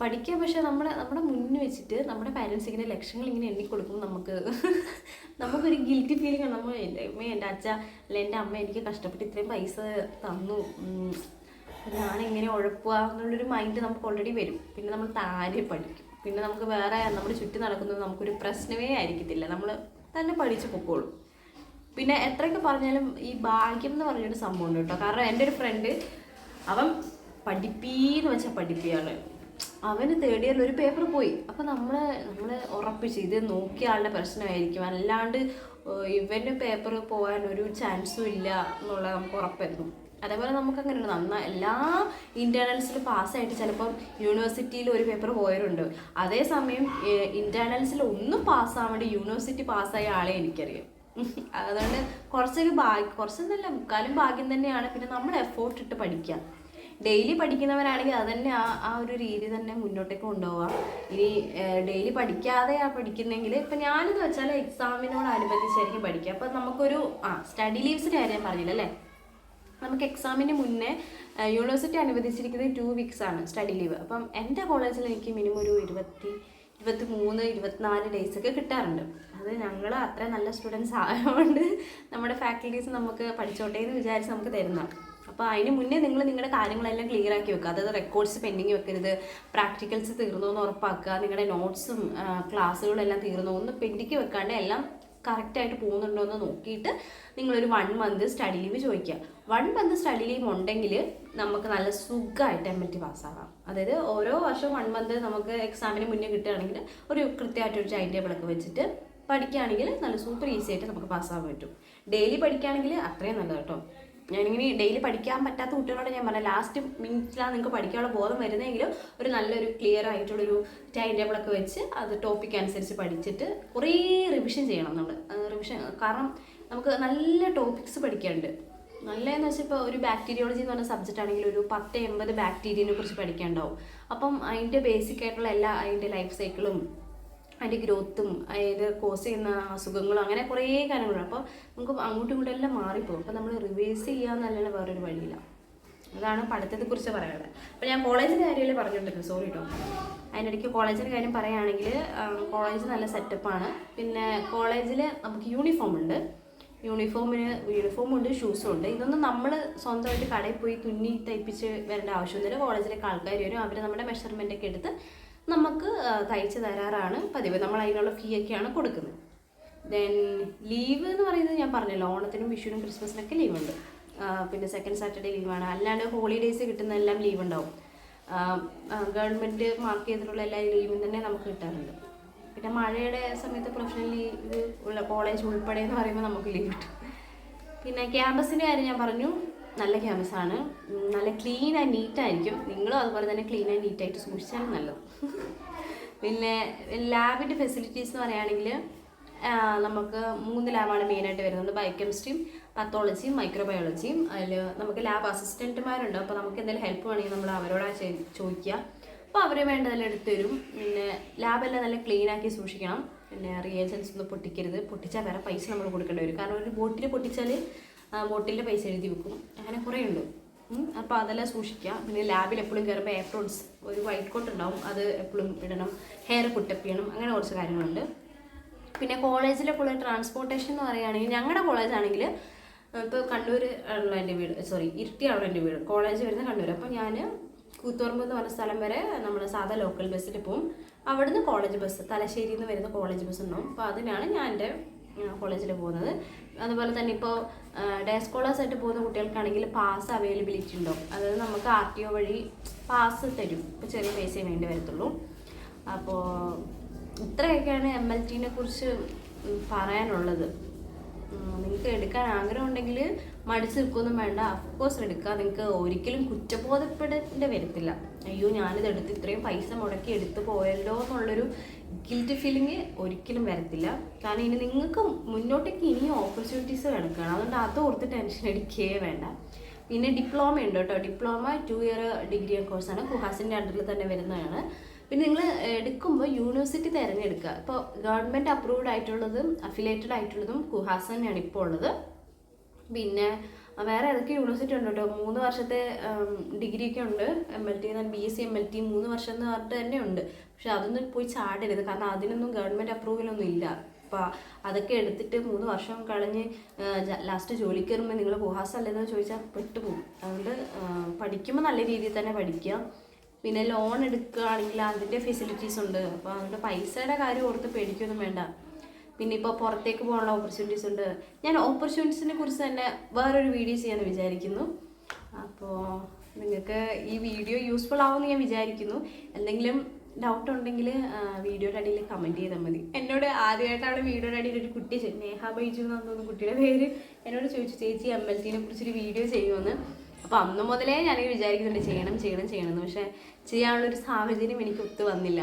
പക്ഷേ നമ്മുടെ മുന്നിൽ വെച്ചിട്ട് നമ്മുടെ പാരൻസ് ഇങ്ങനെ ലക്ഷങ്ങൾ ഇങ്ങനെ എണ്ണിക്കൊടുക്കുമ്പോൾ നമുക്കൊരു ഗിൽറ്റി ഫീലിംഗ് ആണ്. എൻ്റെ അച്ഛ അല്ല എൻ്റെ അമ്മ എനിക്ക് കഷ്ടപ്പെട്ട് ഇത്രയും പൈസ തന്നു, ഞാനെങ്ങനെ ഉഴപ്പുക എന്നുള്ളൊരു മൈൻഡ് നമുക്ക് ഓൾറെഡി വരും. പിന്നെ നമ്മൾ താരെ പഠിക്കും. പിന്നെ നമുക്ക് വേറെ നമ്മുടെ ചുറ്റും നടക്കുന്നത് നമുക്കൊരു പ്രശ്നമേ ആയിരിക്കത്തില്ല, നമ്മൾ തന്നെ പഠിച്ച് പൊക്കോളും. പിന്നെ എത്രയൊക്കെ പറഞ്ഞാലും ഈ ഭാഗ്യം എന്ന് പറഞ്ഞൊരു സംഭവം ഉണ്ട് കേട്ടോ. കാരണം എൻ്റെ ഒരു ഫ്രണ്ട്, അവൻ പഠിപ്പീന്ന് വെച്ചാൽ പഠിപ്പിയാണ്. അവന് തേർഡ് ഇയറിൽ ഒരു പേപ്പർ പോയി. അപ്പോൾ നമ്മൾ ഉറപ്പിച്ച് ഇത് നോക്കിയ ആളുടെ പ്രശ്നമായിരിക്കും, അല്ലാണ്ട് ഇവന് പേപ്പർ പോകാൻ ഒരു ചാൻസും ഇല്ല എന്നുള്ളത് നമുക്ക് ഉറപ്പായിരുന്നു. അതേപോലെ നമുക്ക് അങ്ങനെയുണ്ട്, എല്ലാ ഇൻറ്റേർണൽസിൽ പാസ്സായിട്ട് ചിലപ്പം യൂണിവേഴ്സിറ്റിയിൽ ഒരു പേപ്പർ പോയവരുണ്ട്. അതേസമയം ഇൻറ്റേർണൽസിൽ ഒന്നും പാസ്സാവാൻ വേണ്ടി യൂണിവേഴ്സിറ്റി പാസ്സായ ആളെ എനിക്കറിയാം. അതുകൊണ്ട് കുറച്ചൊന്നല്ല മുക്കാലും ഭാഗ്യം തന്നെയാണ്. പിന്നെ നമ്മൾ എഫോർട്ട് ഇട്ട് പഠിക്കുക. ഡെയിലി പഠിക്കുന്നവരാണെങ്കിൽ അതന്നെ ആ ഒരു രീതി തന്നെ മുന്നോട്ടേക്ക് കൊണ്ടുപോവുക. ഇനി ഡെയിലി പഠിക്കുന്നെങ്കിൽ ഇപ്പം ഞാനെന്ന് വെച്ചാൽ എക്സാമിനോടനുബന്ധിച്ചായിരിക്കും പഠിക്കുക. അപ്പം നമുക്കൊരു സ്റ്റഡി ലീവ്സിൻ്റെ കാര്യം ഞാൻ പറഞ്ഞില്ല അല്ലേ. നമുക്ക് എക്സാമിന് മുന്നേ യൂണിവേഴ്സിറ്റി അനുവദിച്ചിരിക്കുന്നത് 2 weeks ആണ് സ്റ്റഡി ലീവ്. അപ്പം എൻ്റെ കോളേജിൽ എനിക്ക് മിനിമം ഒരു 23-24 ഡേയ്സൊക്കെ കിട്ടാറുണ്ട്. അത് ഞങ്ങൾ അത്ര നല്ല സ്റ്റുഡൻസ് ആയതുകൊണ്ട് നമ്മുടെ ഫാക്കൽറ്റീസ് നമുക്ക് പഠിച്ചോട്ടെ എന്ന് വിചാരിച്ച് നമുക്ക് തരുന്നതാണ്. അപ്പോൾ അതിന് മുന്നേ നിങ്ങളുടെ കാര്യങ്ങളെല്ലാം ക്ലിയർ ആക്കി വെക്കുക. അതായത് റെക്കോർഡ്സ് പെൻഡിങ് വെക്കരുത്, പ്രാക്ടിക്കൽസ് തീർന്നോ എന്ന് ഉറപ്പാക്കുക, നിങ്ങളുടെ നോട്ട്സും ക്ലാസ്സുകളെല്ലാം തീർന്നോ ഒന്ന് പെൻഡിങ് വെക്കാണ്ട് എല്ലാം കറക്റ്റായിട്ട് പോകുന്നുണ്ടോ എന്ന് നോക്കിയിട്ട് നിങ്ങളൊരു 1 month സ്റ്റഡി ലീവ് ചോദിക്കുക. 1 month സ്റ്റഡി ലീവ് ഉണ്ടെങ്കിൽ നമുക്ക് നല്ല സുഖമായിട്ട് MLT പാസ്സാകാം. അതായത് ഓരോ വർഷവും 1 month നമുക്ക് എക്സാമിന് മുന്നേ കിട്ടുകയാണെങ്കിൽ ഒരു കൃത്യമായിട്ടൊരു ടൈം ടേബിളൊക്കെ വെച്ചിട്ട് പഠിക്കുകയാണെങ്കിൽ നല്ല സൂപ്പർ ഈസി ആയിട്ട് നമുക്ക് പാസ്സാകാൻ പറ്റും. ഡെയിലി പഠിക്കുകയാണെങ്കിൽ അത്രയും നല്ലത് കേട്ടോ. ഞാനിങ്ങനെ ഡെയിലി പഠിക്കാൻ പറ്റാത്ത കുട്ടികളോട് ഞാൻ പറഞ്ഞ ലാസ്റ്റ് മിനിറ്റിലാണ് നിങ്ങൾക്ക് പഠിക്കാനുള്ള ബോധം വരുന്നതെങ്കിലും ഒരു നല്ലൊരു ക്ലിയർ ആയിട്ടുള്ളൊരു ടൈം ടേബിളൊക്കെ വെച്ച് അത് ടോപ്പിക് അനുസരിച്ച് പഠിച്ചിട്ട് കുറേ റിവിഷൻ ചെയ്യണം നമ്മൾ. റിവിഷൻ കാരണം നമുക്ക് നല്ല ടോപ്പിക്സ് പഠിക്കാനുണ്ട്. നല്ലതെന്ന് വെച്ചാൽ ഇപ്പോൾ ഒരു ബാക്ടീരിയോളജി എന്ന് പറഞ്ഞ സബ്ജക്റ്റ് ആണെങ്കിൽ ഒരു 10-80 ബാക്ടീരിയനെ കുറിച്ച് പഠിക്കാനുണ്ടാവും. അപ്പം അതിൻ്റെ ബേസിക് ആയിട്ടുള്ള അതിൻ്റെ ലൈഫ് സൈക്കിളും അതിൻ്റെ ഗ്രോത്തും അതിൻ്റെ കോസ് ചെയ്യുന്ന അസുഖങ്ങളും അങ്ങനെ കുറേ കാര്യങ്ങളുണ്ട്. അപ്പോൾ നമുക്ക് അങ്ങോട്ടും ഇങ്ങോട്ടും എല്ലാം മാറിപ്പോകും. അപ്പോൾ നമ്മൾ റിവേഴ്സ് ചെയ്യാന്നല്ലാതെ വേറൊരു വഴിയില്ല. അതാണ് പഠിത്തത്തെക്കുറിച്ച് പറയാനുള്ളത്. അപ്പോൾ ഞാൻ കോളേജിൻ്റെ കാര്യമല്ലേ പറഞ്ഞിട്ടുണ്ടല്ലോ, സോറി കേട്ടോ. അതിനിടയ്ക്ക് കോളേജിൻ്റെ കാര്യം പറയുകയാണെങ്കിൽ കോളേജ് നല്ല സെറ്റപ്പാണ്. പിന്നെ കോളേജിൽ നമുക്ക് യൂണിഫോമുണ്ട്, ഷൂസും ഉണ്ട്. ഇതൊന്നും നമ്മൾ സ്വന്തമായിട്ട് കടയിൽ പോയി തുന്നി തയ്പ്പിച്ച് വരേണ്ട ആവശ്യമൊന്നുമില്ല. കോളേജിലേക്ക് ആൾക്കാർ വരും, അവർ നമ്മുടെ മെഷർമെൻ്റൊക്കെ എടുത്ത് നമുക്ക് തയ്ച്ച് തരാറാണ് പതിവ്. നമ്മൾ അതിനുള്ള ഫീ ഒക്കെയാണ് കൊടുക്കുന്നത്. ദെൻ ലീവ് എന്ന് പറയുന്നത് ഞാൻ പറഞ്ഞല്ലോ, ഓണത്തിനും വിഷുവിനും ക്രിസ്മസിനൊക്കെ ലീവുണ്ട്. പിന്നെ സെക്കൻഡ് സാറ്റർഡേ ലീവാണ്. അല്ലാണ്ട് ഹോളിഡേയ്സ് കിട്ടുന്നതെല്ലാം ലീവ് ഉണ്ടാവും. ഗവൺമെൻറ് മാർക്ക് ചെയ്തിട്ടുള്ള എല്ലാ ലീവും തന്നെ നമുക്ക് കിട്ടാറുണ്ട്. പിന്നെ മഴയുടെ സമയത്ത് പ്രൊഫഷണൽ ലീവ് ഉള്ള കോളേജ് ഉൾപ്പെടെ എന്ന് പറയുമ്പോൾ നമുക്ക് ലീവ് കിട്ടും. പിന്നെ ക്യാമ്പസിൻ്റെ കാര്യം ഞാൻ പറഞ്ഞു, നല്ല ക്യാമ്പസാണ്, നല്ല ക്ലീൻ ആൻഡ് നീറ്റായിരിക്കും. നിങ്ങളും അതുപോലെ തന്നെ ക്ലീൻ ആൻഡ് നീറ്റായിട്ട് സൂക്ഷിച്ചാലും നല്ലത്. പിന്നെ ലാബിൻ്റെ ഫെസിലിറ്റീസ് എന്ന് പറയുകയാണെങ്കിൽ നമുക്ക് 3 ലാബാണ് മെയിനായിട്ട് വരുന്നത്. ബയോകെമിസ്ട്രിയും പത്തോളജിയും മൈക്രോബയോളജിയും. അതിൽ നമുക്ക് ലാബ് അസിസ്റ്റൻറ്റുമാരുണ്ട്. അപ്പോൾ നമുക്ക് എന്തെങ്കിലും ഹെൽപ്പ് വേണമെങ്കിൽ നമ്മൾ അവരോടാണ് ചോദിക്കുക. അപ്പോൾ അവർ വേണ്ടതെല്ലാം എടുത്തു തരും. പിന്നെ ലാബെല്ലാം നല്ല ക്ലീനാക്കി സൂക്ഷിക്കണം. പിന്നെ റിയേജൻസ് ഒന്നും പൊട്ടിക്കരുത്. പൊട്ടിച്ചാൽ വേറെ പൈസ നമ്മൾ കൊടുക്കേണ്ടി വരും. കാരണം ഒരു ബോട്ടിൽ പൊട്ടിച്ചാൽ ബോട്ടിലിൻ്റെ പൈസ എഴുതി വെക്കും. അങ്ങനെ കുറേ ഉണ്ട്. അപ്പോൾ അതെല്ലാം സൂക്ഷിക്കുക. പിന്നെ ലാബിൽ എപ്പോഴും കയറുമ്പോൾ എപ്രോൺസ് ഒരു വൈറ്റ് കോട്ട് ഉണ്ടാവും, അത് എപ്പോഴും ഇടണം. ഹെയർ പുട്ടപ്പ് ചെയ്യണം. അങ്ങനെ കുറച്ച് കാര്യങ്ങളുണ്ട്. പിന്നെ കോളേജിലേക്കുള്ള ട്രാൻസ്പോർട്ടേഷൻ എന്ന് പറയുകയാണെങ്കിൽ ഞങ്ങളുടെ കോളേജാണെങ്കിൽ ഇപ്പോൾ കണ്ണൂർ ആണല്ലോ എൻ്റെ വീട്, ഇരിട്ടിയാണല്ലോ എൻ്റെ വീട്. കോളേജ് വരുന്ന കണ്ണൂർ. അപ്പോൾ ഞാൻ കൂത്തുപറമ്പ് എന്ന് പറഞ്ഞ സ്ഥലം വരെ നമ്മൾ സാധാ ലോക്കൽ ബസ്സിൽ പോകും. അവിടുന്ന് കോളേജ് ബസ്, തലശ്ശേരിയിൽ നിന്ന് വരുന്ന കോളേജ് ബസ് ഉണ്ടാവും. അപ്പോൾ അതിനാണ് ഞാൻ എൻ്റെ കോളേജിൽ പോകുന്നത്. അതുപോലെ തന്നെ ഇപ്പോൾ ഡേ സ്കോളേഴ്സായിട്ട് പോകുന്ന കുട്ടികൾക്കാണെങ്കിൽ പാസ് അവൈലബിലിറ്റി ഉണ്ടാവും. അതായത് നമുക്ക് RTO വഴി പാസ് തരും. ഇപ്പോൾ ചെറിയ പൈസയെ വേണ്ടി വരത്തുള്ളൂ. അപ്പോൾ ഇത്രയൊക്കെയാണ് MLTനെ കുറിച്ച് പറയാനുള്ളത്. നിങ്ങൾക്ക് എടുക്കാൻ ആഗ്രഹം ഉണ്ടെങ്കിൽ മടിച്ച് നിൽക്കൊന്നും വേണ്ട, അഫ്കോഴ്സ് എടുക്കുക. നിങ്ങൾക്ക് ഒരിക്കലും കുറ്റബോധപ്പെടേണ്ടി വരത്തില്ല. അയ്യോ ഞാനിത് എടുത്ത് ഇത്രയും പൈസ മുടക്കി എടുത്തു പോയല്ലോ എന്നുള്ളൊരു ഗിൽറ്റ് ഫീലിംഗ് ഒരിക്കലും വരത്തില്ല. കാരണം ഇനി നിങ്ങൾക്ക് മുന്നോട്ടേക്ക് ഇനിയും ഓപ്പർച്യൂണിറ്റീസ് കിടക്കുകയാണ്. അതുകൊണ്ട് അത് ഓർത്ത് ടെൻഷൻ അടിക്കുകയേ വേണ്ട. പിന്നെ ഡിപ്ലോമ ഉണ്ട് കേട്ടോ. ഡിപ്ലോമ 2 year ഡിഗ്രി കോഴ്സാണ്. കുഹാസിൻ്റെ അണ്ടറിൽ തന്നെ വരുന്നതാണ്. പിന്നെ നിങ്ങൾ എടുക്കുമ്പോൾ യൂണിവേഴ്സിറ്റി തിരഞ്ഞെടുക്കുക. ഇപ്പോൾ ഗവൺമെൻറ് അപ്രൂവ്ഡ് ആയിട്ടുള്ളതും അഫിലിയേറ്റഡ് ആയിട്ടുള്ളതും കുഹാസ് തന്നെയാണ് ഇപ്പോൾ ഉള്ളത്. പിന്നെ വേറെ ഏതൊക്കെ യൂണിവേഴ്സിറ്റി ഉണ്ട് കേട്ടോ. 3 വർഷത്തെ ഡിഗ്രിയൊക്കെ ഉണ്ട്. MLT BSc MLT 3 വർഷം എന്ന് പറഞ്ഞിട്ട് തന്നെ ഉണ്ട്. പക്ഷെ അതൊന്നും പോയി ചാടരുത്. കാരണം അതിനൊന്നും ഗവൺമെൻറ് അപ്രൂവലൊന്നും ഇല്ല. അപ്പോൾ അതൊക്കെ എടുത്തിട്ട് 3 വർഷം കളഞ്ഞ് ലാസ്റ്റ് ജോലിക്ക് കയറുമ്പോൾ നിങ്ങൾ കുഹാസ് അല്ലെന്ന് ചോദിച്ചാൽ പെട്ടുപോകും. അതുകൊണ്ട് പഠിക്കുമ്പോൾ നല്ല രീതിയിൽ തന്നെ പഠിക്കുക. പിന്നെ ലോൺ എടുക്കുകയാണെങ്കിൽ അതിൻ്റെ ഫെസിലിറ്റീസ് ഉണ്ട്. അപ്പോൾ അതുകൊണ്ട് പൈസയുടെ കാര്യം ഓർത്ത് പേടിക്കൊന്നും വേണ്ട. പിന്നെ ഇപ്പോൾ പുറത്തേക്ക് പോകാനുള്ള ഓപ്പർച്യൂണിറ്റീസ് ഉണ്ട്. ഞാൻ ഓപ്പർച്യൂണിറ്റീസിനെ കുറിച്ച് തന്നെ വേറൊരു വീഡിയോ ചെയ്യാൻ വിചാരിക്കുന്നു. അപ്പോൾ നിങ്ങൾക്ക് ഈ വീഡിയോ യൂസ്ഫുൾ ആവുമെന്ന് ഞാൻ വിചാരിക്കുന്നു. എന്തെങ്കിലും ഡൗട്ട് ഉണ്ടെങ്കിൽ വീഡിയോയുടെ അടിയിൽ കമൻറ്റ് ചെയ്താൽ മതി. എന്നോട് ആദ്യമായിട്ടാണ് വീഡിയോയുടെ അടിയിൽ ഒരു കുട്ടി നേഹ ബൈജു എന്നാണ് തോന്നുന്നു കുട്ടിയുടെ പേര്, എന്നോട് ചോദിച്ചു ചേച്ചി MLT-നെ കുറിച്ചൊരു വീഡിയോ ചെയ്യുമെന്ന്. അപ്പോൾ അന്ന് മുതലേ ഞാനിങ്ങനെ വിചാരിക്കുന്നുണ്ട് ചെയ്യണമെന്ന്. പക്ഷേ ചെയ്യാനുള്ളൊരു സാഹചര്യം എനിക്ക് ഒത്തു വന്നില്ല.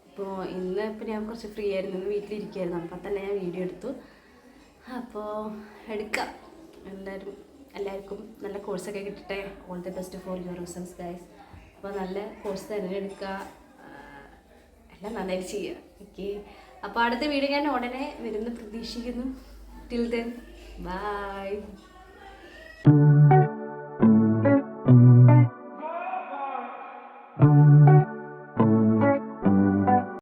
അപ്പോൾ ഇപ്പം ഞാൻ കുറച്ച് ഫ്രീ ആയിരുന്നു, ഇന്ന് വീട്ടിലിരിക്കുകയായിരുന്നു. അപ്പം തന്നെ ഞാൻ വീഡിയോ എടുത്തു. അപ്പോൾ എടുക്കാം. എല്ലാവർക്കും നല്ല കോഴ്സൊക്കെ കിട്ടട്ടെ. All the best for your results guys. അപ്പോൾ നല്ല കോഴ്സ് തിരഞ്ഞെടുക്കുക, എല്ലാം നന്നായിട്ട് ചെയ്യുക. ഓക്കെ, അപ്പോൾ അടുത്ത വീഡിയോ ഞാൻ ഉടനെ വരുന്ന പ്രതീക്ഷിക്കുന്നു. Till then bye.